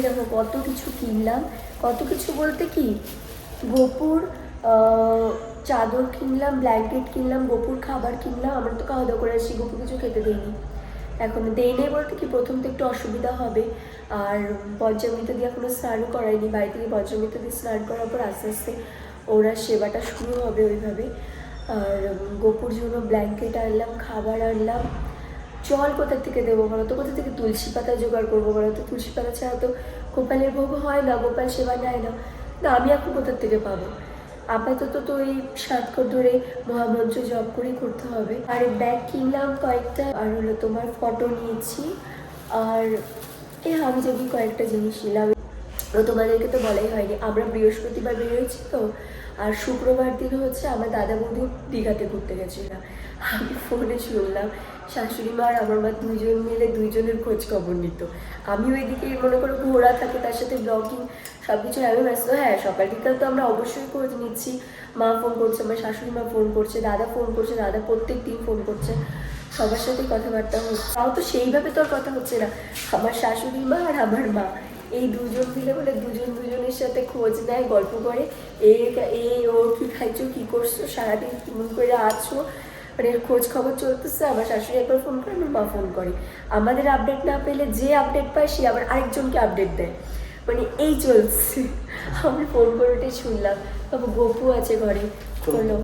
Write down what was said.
দেখো কত কিছু কিনলাম, কত কিছু বলতে কি, গোপুর চাদর কিনলাম, ব্ল্যাঙ্কেট কিনলাম, গোপুর খাবার কিনলাম। আমরা তো খাওয়া দাওয়া করে আসি, গোপু কিছু খেতে দেয়নি, এখন দেই নেই বলতে কি প্রথম তো একটু অসুবিধা হবে। আর পঞ্চামৃত দিয়ে এখনো স্নান করায়নি, বাড়ি থেকে পঞ্চামৃত দিয়ে স্নান করার পর আস্তে আস্তে ওরা সেবাটা শুরু হবে ওইভাবে। আর গোপুর জন্য ব্ল্যাঙ্কেট আনলাম, খাবার আনলাম। জল কোথা থেকে দেবো বলো তো, কোথা থেকে তুলসী পাতা জোগাড় করবো বলো তো, তুলসী পাতা ছাড়া তো গোপালের ভোগ হয় না, গোপাল সেবা নেয় না। না আমি এখন কোথার থেকে পাবো? আপাতত তো ওই 7 ধরে মহামন্ত্র জপ করেই করতে হবে। আর ব্যাগ কিনলাম কয়েকটা, আর হলো তোমার ফটো নিয়েছি, আর এই আমি যদি কয়েকটা জিনিস নিলাম। তো তোমাদেরকে তো বলাই হয়নি, আমরা বৃহস্পতিবার বেরোয়েছি তো, আর শুক্রবার দিন হচ্ছে আমার দাদা বৌদি দীঘাতে ঘুরতে গেছিলাম। আমি ফোনে শুনলাম শাশুড়ি মা আর আমার মা দুজন মিলে দুইজনের খোঁজ খবর নিত। আমি ওইদিকে মনে করো ঘোরা থাকে, তার সাথে ব্লগিং সব কিছু আমি ব্যস্ত। হ্যাঁ সকাল বিকাল তো আমরা অবশ্যই খোঁজ নিচ্ছি, মা ফোন করছে, আমার শাশুড়ি মা ফোন করছে, দাদা ফোন করছে, দাদা প্রত্যেক দিন ফোন করছে, সবার সাথেই কথাবার্তা হচ্ছে। তাও তো সেইভাবে তোর কথা হচ্ছে না, আমার শাশুড়ি মা আর আমার মা এই দুজন মিলে বলে দুজনের সাথে খোঁজ নেয়, গল্প করে, এই ও কী খাইছো, কী করছো, সারাদিন কেমন করে আছো, মানে খোঁজ খবর চলতেছে। আমার শাশুড়ি একবার ফোন করে, আমার মা ফোন করে, আমাদের আপডেট না পেলে যে আপডেট পায় সে আবার আরেকজনকে আপডেট দেয়, মানে এই চলছে। আমি ফোন করে ওটাই শুনলাম। বাবু গোপু আছে ঘরে, বললো